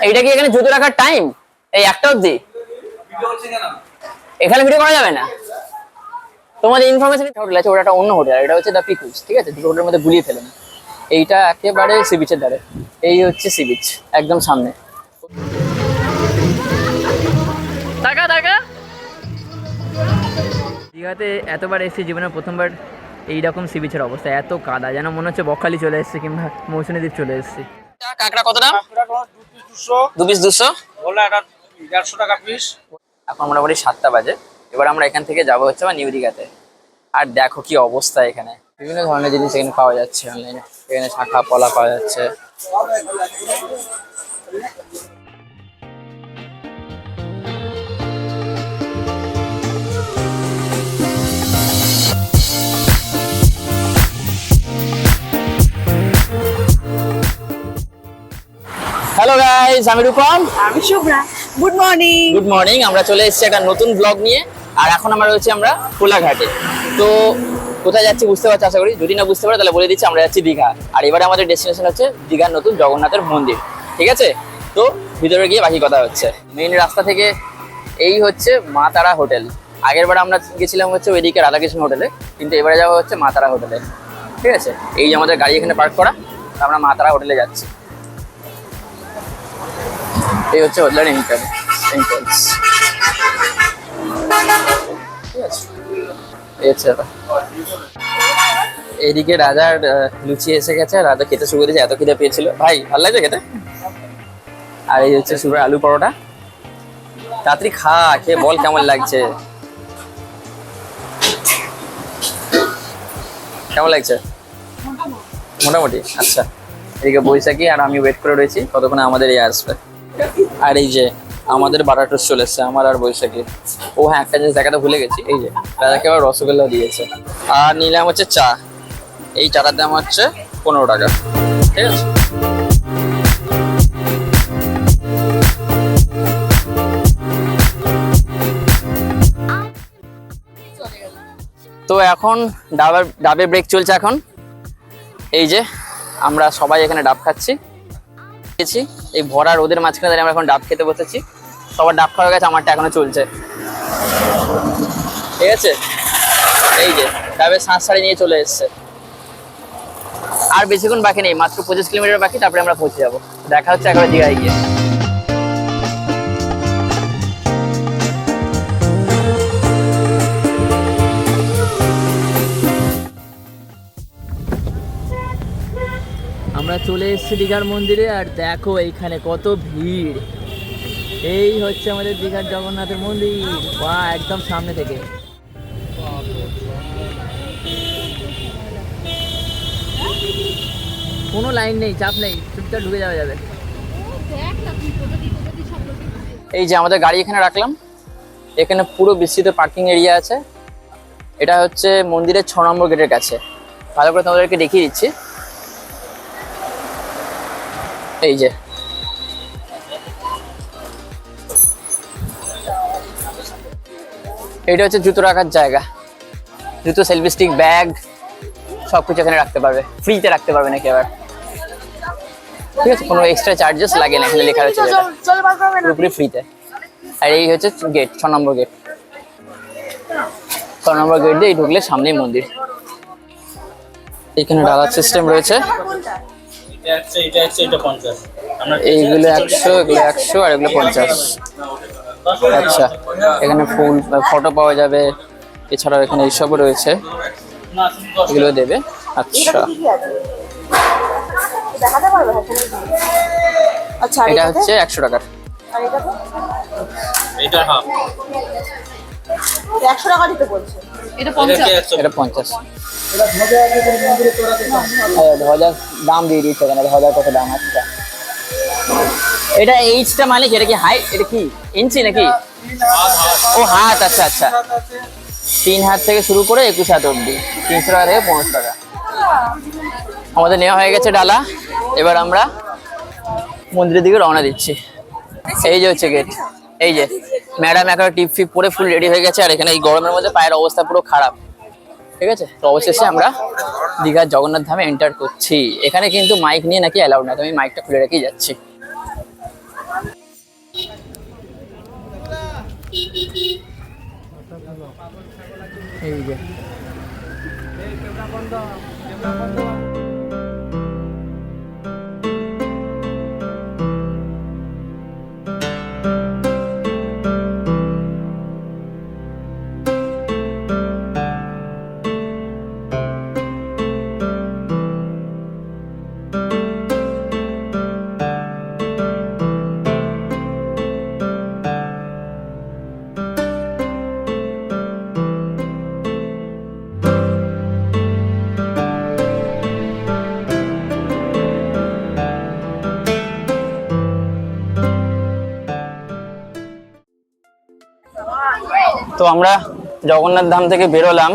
এইটা কি এখানে জুতো রাখার টাইম? এই একটা অবধি এখানে ভিডিও করা যাবে না? তোমাদের ইনফরমেশন হোটেল আছে, ওটা একটা অন্য হোটেল, এটা হচ্ছে দ্য পিকুলস, ঠিক আছে? দুটো হোটেলের মধ্যে গুলিয়ে ফেলেন। এইটা একেবারে সি বিচের ধারে, এই হচ্ছে সি বিচ একদম সামনে। টাকা টাকা দীঘাতে এতবার এসেছি, জীবনে প্রথমবার এইরকম সি বিচের অবস্থা। এত কাদা, যেন মনে হচ্ছে বকখালি চলে এসেছে কিংবা মৌসুমী দ্বীপ চলে এসেছি। কাঁকড়া কত দাম? 2 পিস 200, 150 টাকা পিস। এখন মোটামুটি 7টা বাজে। এবার আমরা এখান থেকে যাবো হচ্ছে নিউ দীঘাতে। আর দেখো কি অবস্থা, এখানে বিভিন্ন ধরনের জিনিস এখানে পাওয়া যাচ্ছে অনলাইনে। এখানে শাখা পলা পাওয়া যাচ্ছে। হ্যালো গাইস, আমি রূপম। আমি Shubhra. Good morning. Good morning. আমরা চলে এসেছি একটা নতুন ব্লগ নিয়ে। আর এখন আমরা রয়েছি আমরা কোলাঘাটে। তো কোথায় যাচ্ছি বুঝতে পারছি আশা করি। যদি না বুঝতে পারো তাহলে বলে দিচ্ছি, আমরা যাচ্ছি দীঘা। আর এবারে আমাদের ডেস্টিনেশন হচ্ছে দীঘার নতুন জগন্নাথের মন্দির, ঠিক আছে? তো ভিতরে গিয়ে বাকি কথা হচ্ছে। মেইন রাস্তা থেকে এই হচ্ছে মা তারা হোটেল। আগের বার আমরা গেছিলাম হচ্ছে ওইদিকে রাধাকৃষ্ণ হোটেলে, কিন্তু এবারে যাওয়া হচ্ছে মা তারা হোটেলে, ঠিক আছে? এই যে আমাদের গাড়ি এখানে পার্ক করা, আমরা মা তারা হোটেলে যাচ্ছি। এই হচ্ছে হোটেলের এন্ট্রান্স, ঠিক আছে? এই হচ্ছে এইদিকে রাজার লুচি এসে গেছে, রাজা খেতে শুরু করেছে, এত খিদে পেয়েছিল। ভাই ভালো লাগছে খেতে? আর এই হচ্ছে শুভ্র আলু পরোটা। তাড়াতাড়ি খা, খেয়ে বল কেমন লাগছে। কেমন লাগছে? মোটামুটি। আচ্ছা, এদিকে বৈশাখী আর আমি ওয়েট করে রয়েছি কতক্ষণে আমাদের এই আসবে। আর এই যে আমাদের বাটার টোস্ট চলে এসছে, আমার আর বৈশাখী। ও হ্যাঁ, একটা জিনিস দেখাতে ভুলে গেছি, এই যে রাজাকে আবার রসগোল্লা দিয়েছে। আর নিলাম হচ্ছে চা। এই চাটার দাম হচ্ছে 15 টাকা, ঠিক আছে? তো এখন ডাবের ব্রেক চলছে এখন। এই যে আমরা সবাই এখানে ডাব খাচ্ছি। এই ভরা রোদের মাঝখানে দাঁড়িয়ে আমরা এখন ডাব খেতে বসেছি। সবার ডাব খাওয়া গেছে, আমারটা এখনো চলছে, ঠিক আছে? এই যে ডাবের শ্বাস ছাড়িয়ে নিয়ে চলে এসছে। আর বেশিক্ষণ বাকি নেই, মাত্র 25 কিলোমিটার বাকি, তারপরে আমরা পৌঁছে যাবো। দেখা হচ্ছে একেবারে দীঘায় গিয়ে। আমরা চলে এসেছি দীঘার মন্দিরে। আর দেখো এইখানে কত ভিড়। এই হচ্ছে আমাদের দীঘার জগন্নাথের মন্দির, বা একদম সামনে থেকে। কোনো লাইন নেই, চাপ নেই, চুপচাপ ঢুকে যাওয়া যাবে। এই যে আমাদের গাড়ি এখানে রাখলাম, এখানে পুরো বিস্তৃত পার্কিং এরিয়া আছে। এটা হচ্ছে মন্দিরের 6 নম্বর গেটের কাছে। ভালো করে তোমাদেরকে দেখিয়ে দিচ্ছি। এই যে এটা হচ্ছে জুতো রাখার জায়গা। জুতো, সেলফি স্টিক, ব্যাগ সবকিছু এখানে রাখতে পারবে, ফ্রিতে রাখতে পারবে নাকি আবার, ঠিক আছে? কোনো এক্সট্রা চার্জেস লাগে না, এখানে লেখা রয়েছে পুরোপুরি ফ্রিতে। আর এই হচ্ছে গেট, 6 নম্বর গেট। 6 নম্বর গেট দিয়ে ঢুকলে সামনেই মন্দির। এখানে ডালার সিস্টেম রয়েছে। এইগুলো 100, এগুলো 100, আর এগুলো 50। আচ্ছা, এখানে ফুল ফটো পাওয়া যাবে, এছাড়াও এখানে এইসবও রয়েছে, এগুলো দেবে। আচ্ছা, এটা হচ্ছে 100 টাকার। এটা হ্যাঁ 100 টাকা দিতে বলছে। এটা 50। ধ্বজার দাম দিয়ে দিচ্ছে এখানে, ধ্বজার কত দাম। আচ্ছা, এটা এইচটা মানে কি? এটা কি হাইট? এটা কি ইঞ্চি নাকি? ও হাত। আচ্ছা আচ্ছা, 3 হাত থেকে শুরু করে 21 হাত অব্দি 300 টাকা থেকে 15 টাকা। আমাদের নেওয়া হয়ে গেছে ডালা। এবার আমরা মন্দিরের দিকে রওনা দিচ্ছি। এই যে হচ্ছে গেট। এই যে ম্যাডাম একটা টিপ ফিপ পরে ফুল রেডি হয়ে গেছে। আর এখানে এই গরমের মধ্যে পায়ের অবস্থা পুরো খারাপ, ঠিক আছে? তো অবশেষে আমরা দীঘার জগন্নাথ ধামে এন্টার করছি। এখানে কিন্তু মাইক নিয়ে নাকি অ্যালাউড না, তো আমি মাইকটা খুলে রেখেই যাচ্ছি। এই যে তো আমরা জগন্নাথ ধাম থেকে বেরোলাম,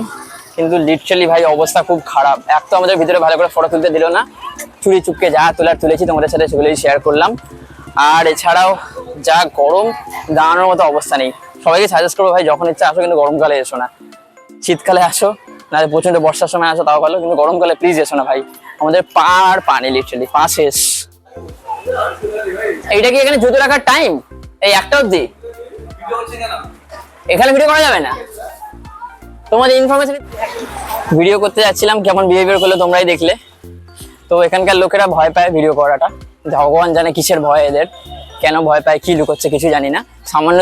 কিন্তু লিটারালি ভাই অবস্থা খুব খারাপ। এক তো আমাদের ভিতরে ভালো করে ফটো তুলতে দিল না, চুরি চুপকে যা তোলার তুলেছি তোমাদের সাথে সেগুলোই শেয়ার করলাম। আর এছাড়াও যা গরম, দাঁড়ানোর মতো অবস্থা নেই। সবাইকে সাজেস্ট করবো ভাই যখন ইচ্ছা আসো, কিন্তু গরমকালে এসো না। শীতকালে আসো, না প্রচন্ড বর্ষার সময় আসো তাও ভালো, কিন্তু গরমকালে প্লিজ এসো না ভাই। আমাদের পা আর পানি, লিটারালি পা শেষ। এইটা কি এখানে জুতো রাখার টাইম? এই একটা অব্দি এখানে ভিডিও করা যাবে না? তোমাদের ইনফরমেশন ভিডিও করতে যাচ্ছিলাম, কেমন বিহেভিয়ার করলো তোমরাই দেখলে। তো এখানকার লোকেরা ভয় পায় ভিডিও করাটা, ভগবান জানে কিসের ভয় এদের, কেন ভয় পায়, কি লুকোচ্ছে কিছু জানি না। সামান্য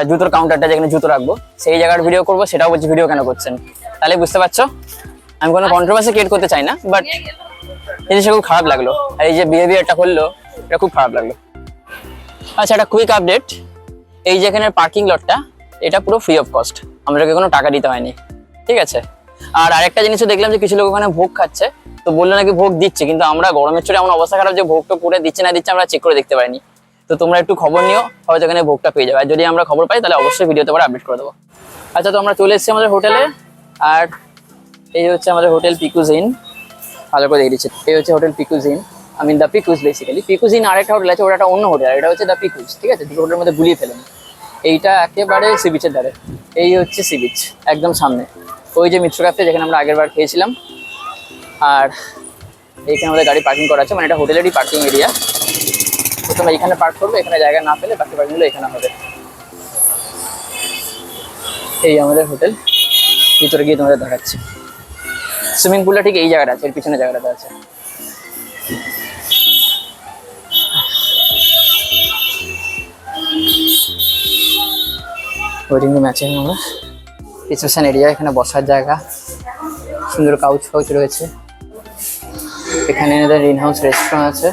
জুতোর কাউন্টারটা যেখানে জুতো রাখবো সেই জায়গার ভিডিও করবো, সেটাও বলছি ভিডিও কেন করছেন। তাহলে বুঝতে পারছো আমি কোনো কন্ট্রোভার্সি ক্রিয়েট করতে চাই না, বাট জিনিসটা খুব খারাপ লাগলো। আর এই যে বিহেভিয়ারটা করলো এটা খুব খারাপ লাগলো। আচ্ছা, একটা কুইক আপডেট, এই যে এখানে পার্কিং লটটা এটা পুরো ফ্রি অফ কস্ট, আমাদেরকে কোনো টাকা দিতে হয়নি, ঠিক আছে। আর আরেকটা জিনিসও দেখলাম যে কিছু লোক ওখানে ভোগ খাচ্ছে, তো বললো নাকি ভোগ দিচ্ছে, কিন্তু আমরা গরমের চোটে এমন অবস্থা খারাপ যে ভোগটা করে দিচ্ছে না দিচ্ছে আমরা চেক করে দেখতে পারিনি। তো তোমরা একটু খবর নিও, হয়তো এখানে ভোগটা পেয়ে যাবে। আর যদি আমরা খবর পাই তাহলে অবশ্যই ভিডিওতে পরে আপডেট করে দেবো। আচ্ছা, তো আমরা চলে এসেছি আমাদের হোটেলে, আর এই হচ্ছে আমাদের হোটেল পিকুজ ইন। ভালো করে দেখেছি, এই হচ্ছে হোটেল পিকুজ ইন, আই মিন দ্য পিকুজ। বেসিক্যালি পিকুজ ইন আরেকটা হোটেল আছে, ওটা একটা অন্য হোটেল, আর এটা হচ্ছে দ্য পিকুজ, ঠিক আছে। দুটো হোটেলের মধ্যে গুলিয়ে ফেলেন। এইটা একেবারে সি বিচের ধারে, এই হচ্ছে সি বিচ একদম সামনে, ওই যে মিত্র ক্যাফে যেখানে আমরা আগের বার খেয়েছিলাম। আর এইখানে আমাদের গাড়ি পার্কিং করা আছে, মানে এটা হোটেলেরই পার্কিং এরিয়া। প্রথমে এখানে পার্ক করবো, এখানে জায়গা না পেলে বাকি পার্কিংগুলো এখানে হবে। এই আমাদের হোটেল, ভিতরে গিয়ে তোমাদের দেখাচ্ছি। সুইমিং পুলটা ঠিক এই জায়গাটা আছে, এর পিছনে জায়গাটাতে আছে। ওয়েটিং রুম আছে আমরা, রিসেপশন এরিয়া, এখানে বসার জায়গা, সুন্দর কাউচ ফাউচ রয়েছে। এখানে এদের ইন হাউস রেস্টুরেন্ট আছে,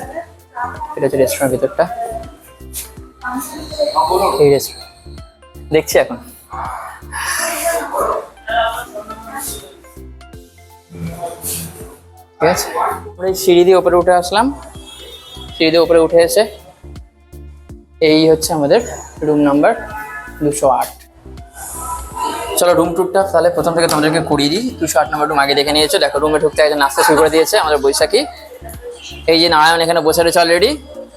এটা হচ্ছে রেস্টুরেন্টের ভিতরটা। এই রেস্টুরেন্ট দেখছি এখন। ঠিক আছে, আমরা এই সিঁড়ি দিয়ে উপরে উঠে আসলাম। সিঁড়ি দিয়ে উপরে উঠে এসে এই হচ্ছে আমাদের রুম নাম্বার 208। চলো রুম টুরটা তাহলে প্রথম থেকে তোমাদেরকে করিয়ে দিই। 208 নম্বর রুম আগে দেখে নিয়েছো, দেখো রুমে ঢুকতে একজন নাস্তা শুরু করে দিয়েছে আমাদের বৈশাখী। এই যে নারায়ণ এখানে বসে রয়েছে অলরেডি,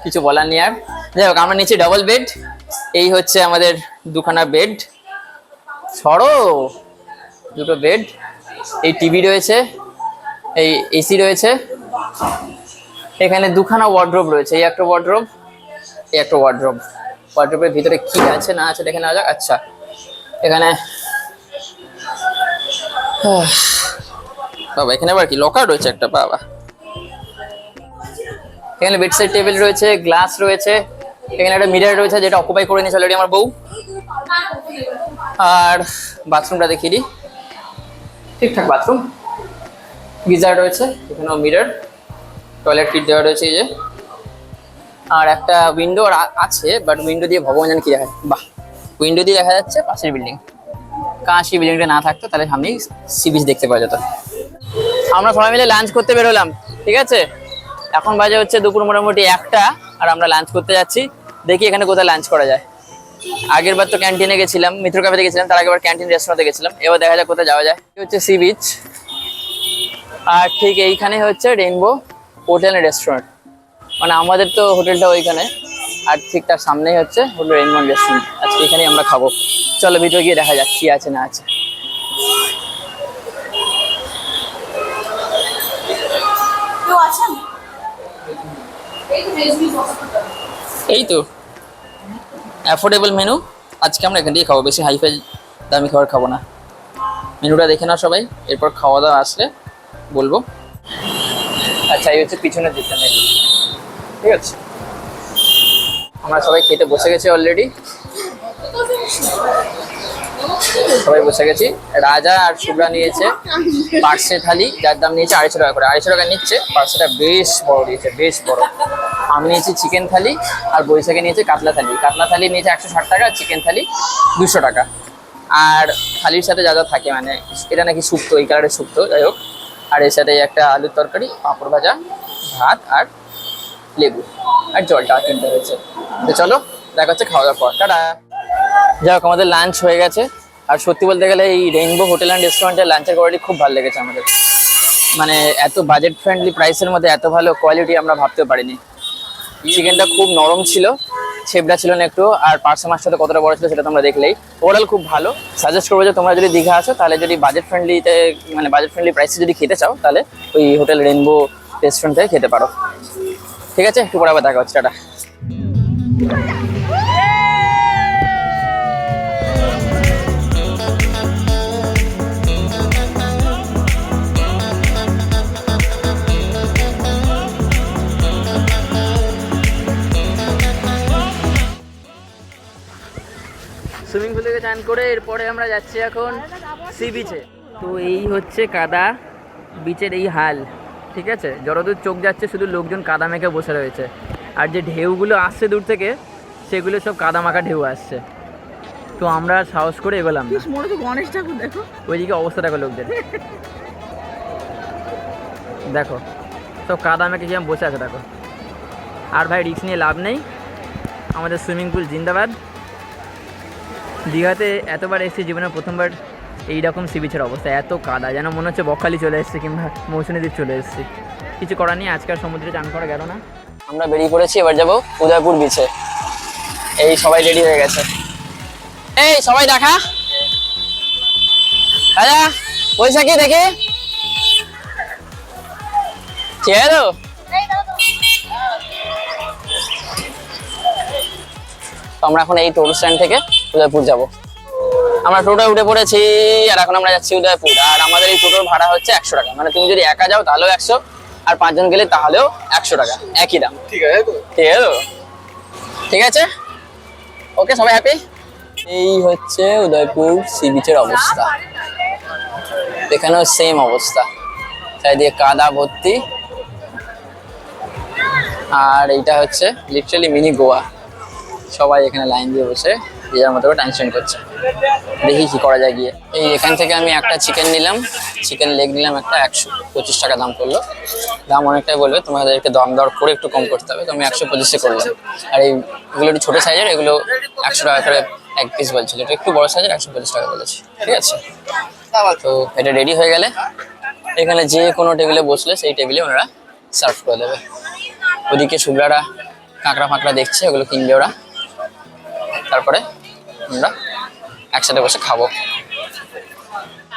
কিছু বলার নেই আর। যাই হোক, আমরা নিচে ডাবল বেড, এই হচ্ছে আমাদের দুখানা বেড, সরো দুটো বেড, এই টিভি রয়েছে, এই এসি রয়েছে, এখানে দুখানা ওয়ার্ড্রোব রয়েছে, এই একটা ওয়ার্ড্রোব, এই একটা ওয়ার্ড্রোব। ওয়ার্ড্রোবের ভিতরে কি আছে না আছে দেখে নেওয়া যাক। আচ্ছা, এখানে বাবা, এখানে আবার কি লকার রয়েছে একটা, বাবা। এখানে বেডসাইড টেবিল রয়েছে, গ্লাস রয়েছে, এখানে একটা মিরর রয়েছে যেটা অকুপাই করে নিয়েছে অলরেডি আমার বউ। আর বাথরুমটা দেখিয়ে দিই, ঠিকঠাক বাথরুম, গিজার রয়েছে, এখানেও মিরর, টয়লেট কিট দেওয়া রয়েছে এই যে। আর একটা উইন্ডো আছে, বাট উইন্ডো দিয়ে ভগবান জানে কি দেখা যায়। বাহ, উইন্ডো দিয়ে দেখা যাচ্ছে পাশের বিল্ডিং। কাশ এই বিল্ডিংটা না থাকতো তাহলে সামনেই সি বিচ দেখতে পাওয়া যেত। আমরা সবাই মিলে লাঞ্চ করতে বেরোলাম, ঠিক আছে। এখন বাজে হচ্ছে দুপুর মোটামুটি 1টা, আর আমরা লাঞ্চ করতে যাচ্ছি। দেখি এখানে কোথায় লাঞ্চ করা যায়। আগের বার তো ক্যান্টিনে গেছিলাম, মিত্র ক্যাফেতে গেছিলাম, তার আগের বার ক্যান্টিন রেস্টুরেন্টে গেছিলাম। এবার দেখা যাক কোথায় যাওয়া যায়। এই হচ্ছে সি বিচ, আর ঠিক এইখানে হচ্ছে রেইনবো হোটেল এন্ড রেস্টুরেন্ট, মানে আমাদের তো হোটেলটা ওইখানে, আর ঠিক তার সামনেই হচ্ছে হোটেল রেইনবো রেস্টুরেন্ট। আজকে এখানেই আমরা খাবো। চলো ভিতরে গিয়ে দেখা যাক কি আছে না আছে। এই তো অ্যাফোর্ডেবল মেনু। আজকে আমরা এখান থেকে খাবো, বেশি হাইফাই দামি খাবার খাবো না। মেনুটা দেখে নাও সবাই, এরপর খাওয়া দাওয়া আসলে বলবো। আচ্ছা, এই হচ্ছে পিছনের দিকটা মেনু, ঠিক আছে। আমরা সবাই খেতে বসে গেছি অলরেডি, সবাই বসে গেছি। রাজা আর শুভ্রা নিয়েছে পার্সে থালি, যার দাম নিয়েছে 250 টাকা করে। 250 টাকা নিচ্ছে, পার্সেটা বেশ বড় দিয়েছে, বেশ বড়। আমি নিয়েছি চিকেন থালি, আর বৈশাখে নিয়েছে কাতলা থালি। কাতলা থালি নিয়েছে 160 টাকা, চিকেন থালি 200 টাকা। আর থালির সাথে যা যা থাকে, মানে এটা নাকি শুক্তো, এই কালারের শুক্তো, যাই হোক। আর এর সাথে একটা আলুর তরকারি, পাঁপড় ভাজা, ভাত আর লেবু আর জলটা কিনতে হয়েছে। তো চলো দেখা হচ্ছে খাওয়া দাওয়ার পর, টাটা। যাই হোক, আমাদের লাঞ্চ হয়ে গেছে। আর সত্যি বলতে গেলে এই রেইনবো হোটেল অ্যান্ড রেস্টুরেন্টের লাঞ্চের কোয়ালিটি খুব ভালো লেগেছে আমাদের। মানে এত বাজেট ফ্রেন্ডলি প্রাইসের মধ্যে এত ভালো কোয়ালিটি আমরা ভাবতেও পারিনি। চিকেনটা খুব নরম ছিল, ছেবড়া ছিল না একটু, আর পার্সে মাছটা কতটা বড় ছিল সেটা তোমরা দেখলেই। ওভারঅল খুব ভালো। সাজেস্ট করবো যে তোমরা যদি দীঘা আসো, তাহলে যদি বাজেট ফ্রেন্ডলিতে, মানে বাজেট ফ্রেন্ডলি প্রাইসে যদি খেতে চাও, তাহলে ওই হোটেল রেইনবো রেস্টুরেন্ট থেকে খেতে পারো। ঠিক আছে, একটু পরে আবার দেখা হচ্ছে, টাটা। সুইমিং পুল থেকে চান করে এরপরে আমরা যাচ্ছি এখন সি বিচে। তো এই হচ্ছে কাদা বিচের এই হাল, ঠিক আছে। যতদূর চোখ যাচ্ছে শুধু লোকজন কাদা মেখে বসে রয়েছে। আর যে ঢেউগুলো আসছে দূর থেকে, সেগুলো সব কাদা মাখা ঢেউ আসছে। তো আমরা সাহস করে এগোলাম না। গণেশ ঠাকুর দেখো, ওইদিকে অবস্থা দেখো লোকদের, দেখো সব কাদা মেখে কিরকম বসে আছে দেখো। আর ভাই রিস্ক নিয়ে লাভ নেই, আমাদের সুইমিং পুল জিন্দাবাদ। দীঘাতে এতবার এসেছি, জীবনে প্রথমবার এইরকম সি বিচের অবস্থা। এত কাদা, যেন মনে হচ্ছে বকখালি চলে এসেছি কিংবা মৌসুমী দ্বীপ চলে এসেছি। কিছু করার নেই, আজকাল সমুদ্রে চান করা গেল না। আমরা বেরিয়ে পড়েছি, এবার যাবো উদয়পুর বিচে। এই সবাই রেডি হয়ে গেছে, এই সবাই দেখা। রাজা, বৈশাখী দেখি, ঠিক আছে তো? তো আমরা এখন এই টোটো স্ট্যান্ড থেকে উদয়পুর যাব। আমরা টোটোয় উঠে পড়েছি, আর এখন আমরা যাচ্ছি উদয়পুর। আর আমাদের এই টোটোর ভাড়া হচ্ছে 100 টাকা। মানে তুমি যদি একা যাও তাহলেও 100, আর 5 জন গেলে তাহলেও 100 টাকা, একই দাম। ঠিক আছে তো? ঠিক আছে তো? ঠিক আছে, ওকে, সবাই হ্যাপি। এই হচ্ছে উদয়পুর সি বিচের অবস্থা। এখানেও সেম অবস্থা, চারিদিকে কাদা ভর্তি। আর এইটা হচ্ছে লিটারালি মিনি গোয়া। সবাই এখানে লাইন দিয়ে বসে নিজের মতো করে টাইম স্পেন্ড করছে। দেখি কি করা যায় গিয়ে। এই এখান থেকে আমি একটা চিকেন নিলাম, চিকেন লেগ নিলাম একটা, 125 টাকা দাম করলো। দাম অনেকটাই বলবে, তোমাদেরকে দাম দর করে একটু কম করতে হবে। তো আমি 125-এ করলাম। আর এইগুলো একটু ছোটো সাইজের, এগুলো 100 টাকা করে এক পিস বলছিল। এটা একটু বড় সাইজের 125 টাকা বলেছি, ঠিক আছে। তো এটা রেডি হয়ে গেলে এখানে যে কোনো টেবিলে বসলে সেই টেবিলে ওনারা সার্ভ করে দেবে। ওদিকে শুভ্রারা কাঁকড়া ফাঁকড়া দেখছে, ওগুলো কিনবে ওরা। তারপরে আমরা একসাথে বসে খাবো।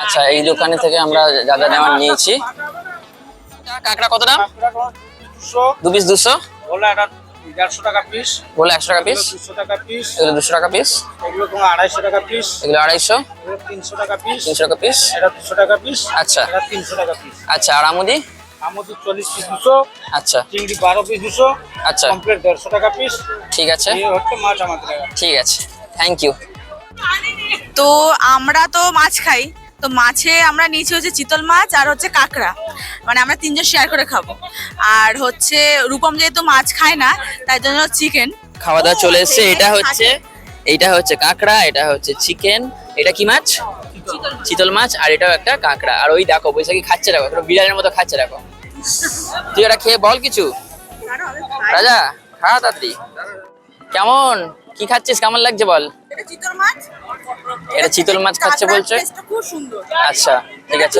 আচ্ছা, এই দোকানে থেকে আমরা যা যা নেওয়ার নিয়েছি। কাঁকড়া কত দাম? 2 পিস 200, বলে এটা 150 টাকা পিস, বলে 100 টাকা পিস, 200 টাকা পিস, এগুলো 200 টাকা পিস, এগুলো তোমার 250 টাকা পিস, এগুলো 250, এগুলো 300 টাকা পিস, 300 টাকা পিস, এটা 200 টাকা পিস, আচ্ছা এটা 300 টাকা পিস। আচ্ছা। আর আমুদি? আমুদি 40 পিস 200, আচ্ছা চিংড়ি 12 পিস 200, আচ্ছা, কমপ্লিট 150 টাকা পিস। ঠিক আছে, এই হচ্ছে মাছ আমাদের। ঠিক আছে, থ্যাংক ইউ। তো আমরা তো মাছ খাই, তো মাছে আমরা নিয়েছি হচ্ছে চিতল মাছ আর হচ্ছে কাঁকড়া। মানে আমরা 3 জন শেয়ার করে খাবো। আর হচ্ছে রূপম যেহেতু মাছ খায় না, তাই জন্য চিকেন। খাওয়া দাওয়া চলে এসছে। এইটা হচ্ছে কাঁকড়া, এটা হচ্ছে চিকেন, এটা কি মাছ? চিতল মাছ। আর এটাও একটা কাঁকড়া। আর ওই দেখো বৈশাখী খাচ্ছে, দেখো বিড়ালের মতো খাচ্ছে, দেখো। তুই এটা খেয়ে বল কিছু। রাজা, খা তাড়াতাড়ি। কেমন, কি খাচ্ছিস, কেমন লাগছে বল? এটা চিতল মাছ, এটা চিতল মাছ খাচ্ছে বলছে। খুব সুন্দর। আচ্ছা, ঠিক আছে,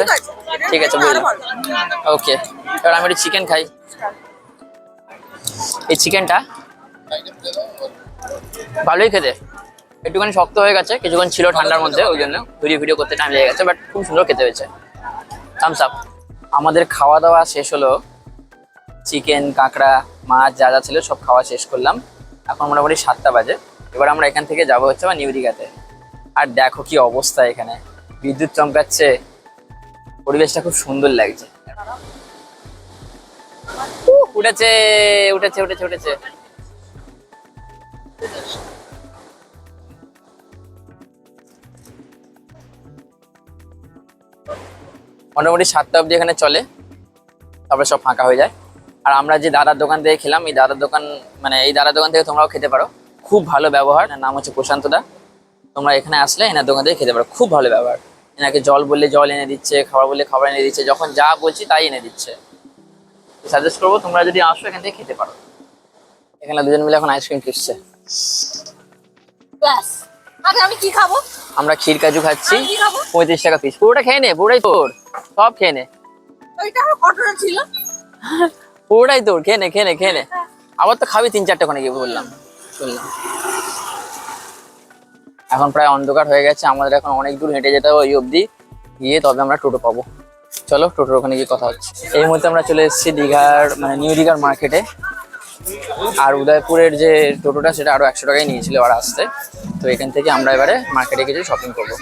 ঠিক আছে, বুঝলাম। ওকে, এবার আমি একটু চিকেন খাই। এই চিকেনটা ভালোই খেতে, একটুখানি শক্ত হয়ে গেছে, কিছুক্ষণ ছিল ঠান্ডার মধ্যে, ওই জন্য ভিডিও করতে টাইম লেগে গেছে, বাট খুব সুন্দর খেতে হয়েছে। Thumbs up. আমাদের খাওয়া দাওয়া শেষ হলো, চিকেন, কাঁকড়া, মাছ যা যা ছিল সব খাওয়া শেষ করলাম। এখন মোটামুটি 7টা বাজে। এবার আমরা এখান থেকে যাবো হচ্ছে নিউ দীঘাতে। আর দেখো কি অবস্থা, এখানে বিদ্যুৎ চমকাচ্ছে, পরিবেশটা খুব সুন্দর লাগছে। উঠেছে উঠেছে উঠেছে উঠেছে। মোটামুটি 7টা অবধি এখানে চলে, তারপরে সব ফাঁকা হয়ে যায়। আর আমরা যে দাদার দোকান থেকে খেলাম, এই দাদার দোকান মানে এই দাদার দোকান থেকে তোমরাও খেতে পারো, খুব ভালো ব্যবহার। নাম হচ্ছে প্রশান্ত দা। তোমরা এখানে আসলে এনার দোকান থেকে খেতে পারো, খুব ভালো ব্যবহার। এনাকে জল বললে জল এনে দিচ্ছে, খাবার বললে খাবার এনে দিচ্ছে, যখন যা বলছি তাই এনে দিচ্ছে। সাজেস্ট করবো তোমরা যদি আসো এখান থেকে খেতে পারো। এখানে দুজন মিলে এখন আইসক্রিম কিনছে। ব্যাস, আগে আমি কি খাবো? আমরা ক্ষীর কাজু খাচ্ছি, আমি কি খাবো? 35 টাকা পিস। পুরোটা খেয়ে নে, পুরোটাই তোর, সব খেয়ে নে। ওইটা আমার কটরে ছিল। পুরোটাই তোর, খেয়ে নে খেয়ে নে খেয়ে নে। আবার তো খাবি 3-4টা ওখানে গিয়ে বললাম শুনলাম। এখন প্রায় অন্ধকার হয়ে গেছে, আমাদের এখন অনেক দূর হেঁটে যেতে হবে ওই অবধি, গিয়ে তবে আমরা টোটো পাবো। চলো টোটোর ওখানে গিয়ে কথা হচ্ছে। এই মুহূর্তে আমরা চলে এসেছি দীঘার মানে নিউ দীঘার মার্কেটে। আর উদয়পুরের যে টোটোটা সেটা আরো 100 টাকায় নিয়েছিল আর আসতে। তো এখান থেকে আমরা এবারে মার্কেটে কিছু শপিং করবো।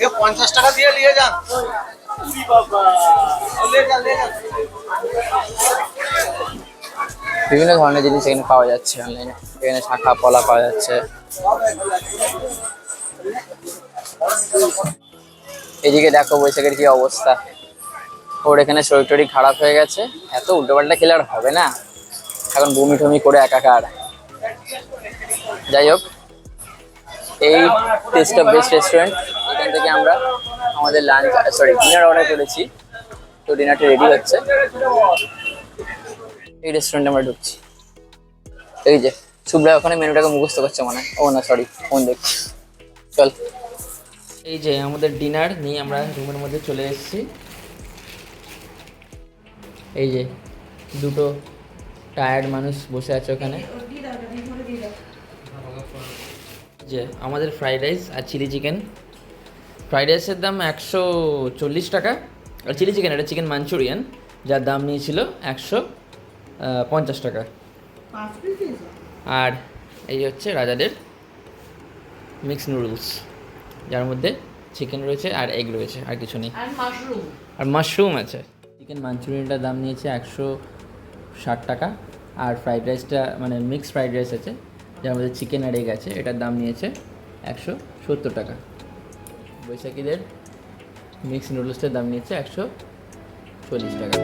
ये 50 টাকা দিয়ে নিয়ে যান। বিভিন্ন ধরনের জিনিস এখানে পাওয়া যাচ্ছে অনলাইনে। এখানে শাখা পলা পাওয়া যাচ্ছে। এদিকে দেখো বৈশাখের কি অবস্থা। ওর এখানে শরীর টরীর খারাপ হয়ে গেছে, এত উল্টোপাল্টা খেলে আর হবে না, এখন বমি টমি করে একাকার। যাই হোক, এই টেস্ট অফ বেস্ট রেস্টুরেন্ট, এখান থেকে আমরা আমাদের ডিনার অর্ডার করেছি। তো ডিনারটা রেডি হচ্ছে, এই রেস্টুরেন্টে আমরা ঢুকছি। এই যে শুভ্রা ওখানে মেনুটাকে মুখস্থ করছে মনে হয়। ও না সরি, ফোন দেখছি। চল, এই যে আমাদের ডিনার নিয়ে আমরা রুমের মধ্যে চলে এসেছি। এই যে দুটো টায়ার্ড মানুষ বসে আছে ওখানে। যে আমাদের ফ্রাইড রাইস আর চিলি চিকেন। ফ্রাইড রাইসের দাম 140 টাকা, আর চিলি চিকেন এটা চিকেন মাঞ্চুরিয়ান, যার দাম নিয়েছিল 150 টাকা। আর এই হচ্ছে রাজাদের মিক্স নুডলস, যার মধ্যে চিকেন রয়েছে আর এগ রয়েছে, আর কিছু নেই। আর মাশরুম আছে। চিকেন মাঞ্চুরিয়ানটার দাম নিয়েছে 160 টাকা। আর ফ্রাইড রাইসটা মানে মিক্স ফ্রাইড রাইস আছে, যার মধ্যে চিকেন আর এগ আছে, এটার দাম নিয়েছে 170 টাকা। বৈশাখীদের মিক্স নুডলসটার দাম নিয়েছে 140 টাকা।